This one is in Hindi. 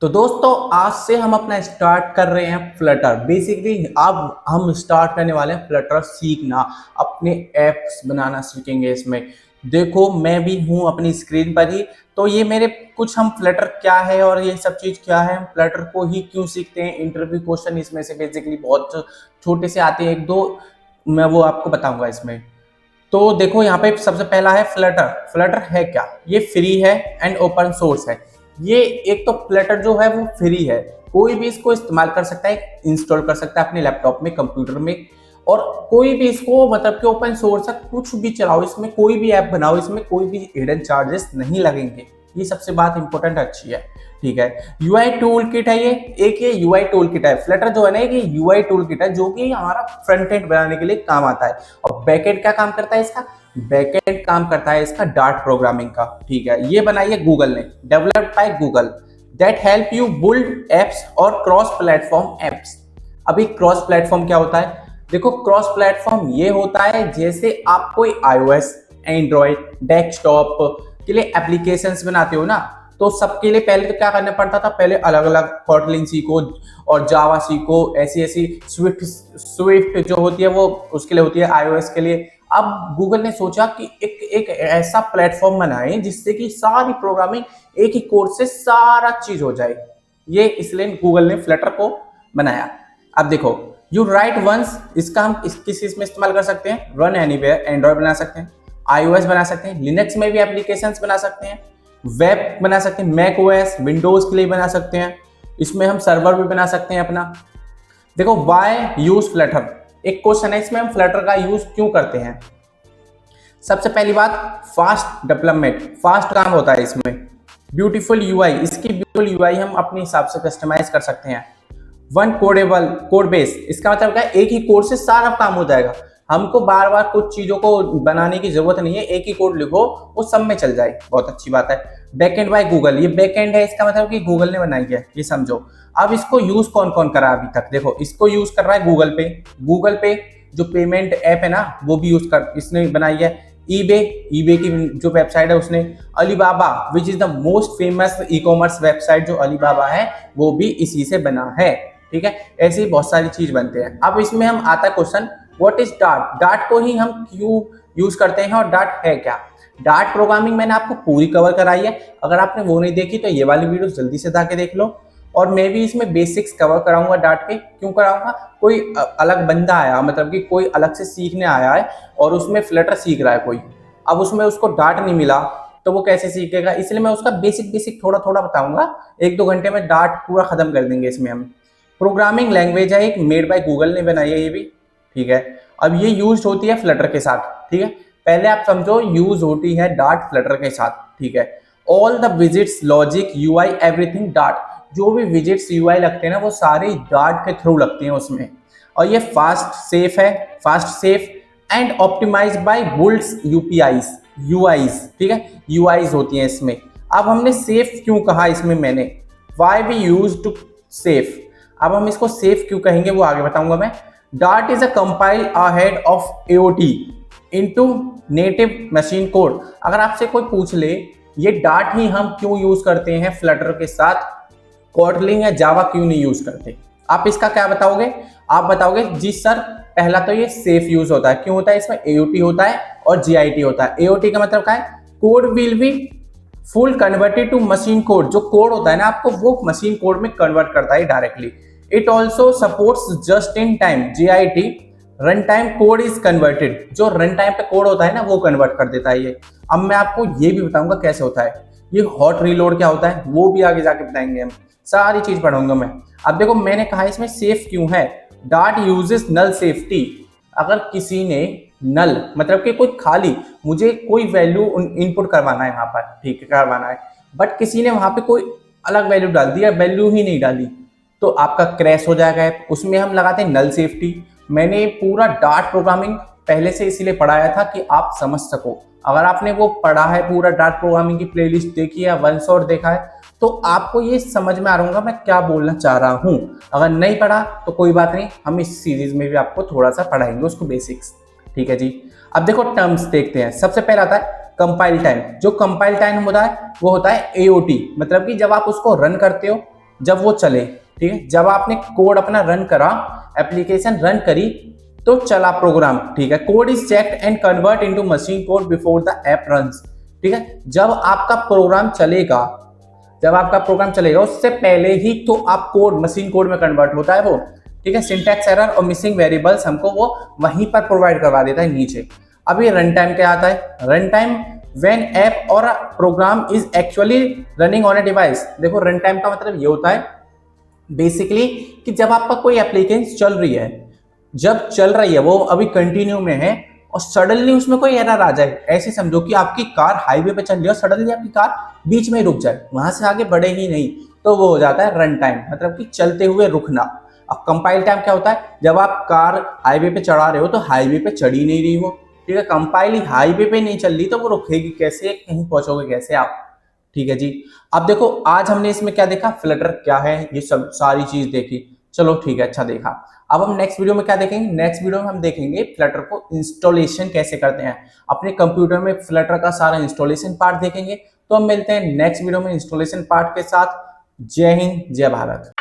तो दोस्तों आज से हम अपना स्टार्ट कर रहे हैं फ्लटर। बेसिकली अब हम स्टार्ट करने वाले हैं फ्लटर सीखना, अपने ऐप्स बनाना सीखेंगे इसमें। देखो मैं भी हूँ अपनी स्क्रीन पर ही। तो ये मेरे कुछ हम फ्लटर क्या है और ये सब चीज़ क्या है, हम फ्लटर को ही क्यों सीखते हैं, इंटरव्यू क्वेश्चन इसमें से बेसिकली बहुत छोटे से आते हैं, एक दो मैं वो आपको बताऊंगा इसमें। तो देखो यहाँ पे सबसे पहला है फ्लटर। फ्लटर है क्या? ये फ्री है एंड ओपन सोर्स है। ये एक तो फ्लटर जो है वो फ्री है, कोई भी इसको इस्तेमाल कर सकता है, इंस्टॉल कर सकता है अपने लैपटॉप में, कंप्यूटर में। और कोई भी इसको मतलब कि ओपन सोर्स है, कुछ भी चलाओ इसमें, कोई भी ऐप बनाओ इसमें, कोई भी हिडन चार्जेस नहीं लगेंगे। ये सबसे बात इंपॉर्टेंट अच्छी है। ठीक है, यूआई टूल किट है ये। एक ये यूआई टूल किट है, फ्लटर जो है ना ये यूआई टूल किट है, जो कि हमारा फ्रंट एंड बनाने के लिए काम आता है। और बैक एंड क्या काम करता है इसका? बैकएंड काम करता है इसका डार्ट प्रोग्रामिंग का। ठीक है, ये बनाई है गूगल ने, developed by Google, that help you build apps और क्रॉस प्लेटफॉर्म एप्स। अभी क्रॉस प्लेटफॉर्म क्या होता है? देखो क्रॉस प्लेटफॉर्म ये होता है जैसे आप कोई iOS, एंड्रॉइड, डेस्कटॉप के लिए एप्लीकेशंस बनाते हो ना, तो सबके लिए पहले तो क्या करना पड़ता था, पहले अलग अलग कॉटलिन सीखो और जावा सीखो, ऐसी ऐसी स्विफ्ट स्विफ्ट जो होती है वो उसके लिए होती है, iOS के लिए। अब गूगल ने सोचा कि एक ऐसा प्लेटफॉर्म बनाए जिससे कि सारी प्रोग्रामिंग एक ही कोड से सारा चीज हो जाए। ये इसलिए गूगल ने फ्लटर को बनाया। अब देखो, यू राइट वंस, इसका हम किस चीज में इस्तेमाल कर सकते हैं? रन एनीवेयर, एंड्रॉइड बना सकते हैं, iOS बना सकते हैं, लिनक्स में भी एप्लीकेशंस बना सकते हैं, वेब बना सकते हैं, मैक ओएस, विंडोज के लिए बना सकते हैं, इसमें हम सर्वर भी बना सकते हैं अपना। देखो वाई यूज फ्लटर, एक क्वेश्चन है इसमें, हम फ्लटर का यूज क्यों करते हैं? सबसे पहली बात, फास्ट डेवलपमेंट, फास्ट काम होता है इसमें। ब्यूटीफुल यूआई, इसकी ब्यूटीफुल यूआई हम अपने हिसाब से कस्टमाइज कर सकते हैं। वन कोडेबल कोड बेस, इसका मतलब क्या है? एक ही कोड से सारा काम हो जाएगा, हमको बार बार कुछ चीजों को बनाने की जरूरत नहीं है, एक ही कोड लिखो वो सब में चल जाए। बहुत अच्छी बात है। बैकएंड बाय गूगल, ये बैकएंड है, इसका मतलब कि गूगल ने बनाई है, ये समझो। अब इसको यूज कौन कौन करा अभी तक? देखो इसको यूज कर रहा है गूगल पे। गूगल पे जो पेमेंट ऐप है ना वो भी यूज कर इसने बनाई है। ईबे, ईबे की जो वेबसाइट है उसने। Alibaba which is the most famous e commerce website, जो अलीबाबा है वो भी इसी से बना है। ठीक है, ऐसे ही बहुत सारी चीज बनते हैं। अब इसमें हम आता है question, what is dart? Dart को ही हम क्यों यूज करते हैं और डार्ट है क्या? डार्ट प्रोग्रामिंग मैंने आपको पूरी कवर कराई है, अगर आपने वो नहीं देखी तो ये वाली वीडियो जल्दी से जाके देख लो। और मैं भी इसमें बेसिक्स कवर कराऊंगा डार्ट के। क्यों कराऊंगा? कोई अलग बंदा आया, मतलब कि कोई अलग से सीखने आया है और उसमें फ्लटर सीख रहा है कोई, अब उसमें उसको डार्ट नहीं मिला तो वो कैसे सीखेगा? इसलिए मैं उसका बेसिक बेसिक थोड़ा थोड़ा बताऊंगा। एक दो घंटे में डार्ट पूरा खत्म कर देंगे इसमें हम। प्रोग्रामिंग लैंग्वेज है एक, मेड बाय गूगल ने बनाई है ये भी। ठीक है, अब ये यूज होती है फ्लटर के साथ। ठीक है, पहले आप समझो यूज होती है डार्ट फ्लटर के साथ। ठीक है, all the visits, logic, UI, everything dart. जो भी विजिट्स यूआई लगते हैं ना वो सारे डार्ट के थ्रू लगते हैं उसमें। और ये फास्ट सेफ है, fast safe and optimize by bulls UPIs, UIs. ठीक है, यूआईज होती हैं इसमें। अब हमने सेफ क्यों कहा इसमें मैंने, why we use to safe. अब हम इसको सेफ क्यों कहेंगे वो आगे बताऊंगा मैं। Dart is a compile ahead of AOT into native machine code. अगर आपसे कोई पूछ ले ये डार्ट ही हम क्यों यूज करते हैं फ्लटर के साथ, कॉटलिन या जावा क्यों नहीं यूज करते, आप इसका क्या बताओगे? आप बताओगे जी सर, पहला तो ये सेफ यूज होता है। क्यों होता है? इसमें एओटी होता है और जीआईटी होता है। एओटी का मतलब क्या है? Code will be full converted to machine code. जो कोड होता है ना आपको वो मशीन कोड में कन्वर्ट करता है directly. It also supports just in time, GIT run time code is converted. जो रन टाइम पे कोड होता है ना वो कन्वर्ट कर देता है ये। अब मैं आपको ये भी बताऊंगा कैसे होता है। ये हॉट रीलोड क्या होता है वो भी आगे जाके बताएंगे हम, सारी चीज पढ़ाऊंगा मैं। अब देखो मैंने कहा इसमें सेफ क्यों है। Dart uses null safety. अगर किसी ने नल मतलब कि कोई खाली, मुझे कोई वैल्यू इनपुट करवाना है यहाँ पर, ठीक है करवाना है, बट किसी ने वहां पे कोई अलग वैल्यू डाल दी या वैल्यू ही नहीं डाली तो आपका क्रैश हो जाएगा ऐप। उसमें हम लगाते हैं नल सेफ्टी। मैंने पूरा डार्ट प्रोग्रामिंग पहले से इसीलिए पढ़ाया था कि आप समझ सको। अगर आपने वो पढ़ा है पूरा डार्ट प्रोग्रामिंग की प्लेलिस्ट देखी है, वन शॉट देखा है, तो आपको ये समझ में आ रहा होगा मैं क्या बोलना चाह रहा हूँ। अगर नहीं पढ़ा तो कोई बात नहीं, हम इस सीरीज में भी आपको थोड़ा सा पढ़ाएंगे उसको बेसिक्स। ठीक है जी। अब देखो टर्म्स देखते हैं। सबसे पहला आता है कंपाइल टाइम। जो कंपाइल टाइम होता है वो होता है एओटी, मतलब कि जब आप उसको रन करते हो जब वो चले, ठीक है, जब आपने कोड अपना रन करा, एप्लीकेशन रन करी, तो चला प्रोग्राम, ठीक है। Code is checked and convert into machine code before the app runs, ठीक है। जब आपका प्रोग्राम चलेगा उससे पहले ही तो आप कोड मशीन कोड में कन्वर्ट होता है वो, ठीक है। सिंटैक्स एरर और मिसिंग वेरिएबल्स हमको वो वहीं पर प्रोवाइड करवा देता है नीचे। अब ये रन टाइम क्या आता है? Run time when app or program is actually running on a device. देखो रन टाइम का मतलब ये होता है बेसिकली कि जब आपका कोई एप्लीकेशन चल रही है, जब चल रही है वो अभी कंटिन्यू में है और सडनली उसमें कोई एरर आ जाए, ऐसे समझो कि आपकी कार हाईवे पे चल रही है और सडनली आपकी कार बीच में ही रुक जाए, वहां से आगे बढ़े ही नहीं, तो वो हो जाता है रन टाइम, मतलब कि चलते हुए रुकना। अब कंपाइल टाइम क्या होता है? जब आप कार हाईवे पे चढ़ा रहे हो तो हाईवे पे चढ़ी नहीं रही वो, ठीक है, कंपाइल ही हाईवे पे नहीं चल रही तो वो रुकेगी कैसे, कहीं पहुंचोगे कैसे आप, ठीक है जी। अब देखो आज हमने इसमें क्या देखा, फ्लटर क्या है, ये सब सारी चीज देखी, चलो ठीक है, अच्छा देखा। अब हम नेक्स्ट वीडियो में क्या देखेंगे? नेक्स्ट वीडियो में हम देखेंगे फ्लटर को इंस्टॉलेशन कैसे करते हैं अपने कंप्यूटर में, फ्लटर का सारा इंस्टॉलेशन पार्ट देखेंगे। तो हम मिलते हैं नेक्स्ट वीडियो में इंस्टॉलेशन पार्ट के साथ। जय हिंद, जय भारत।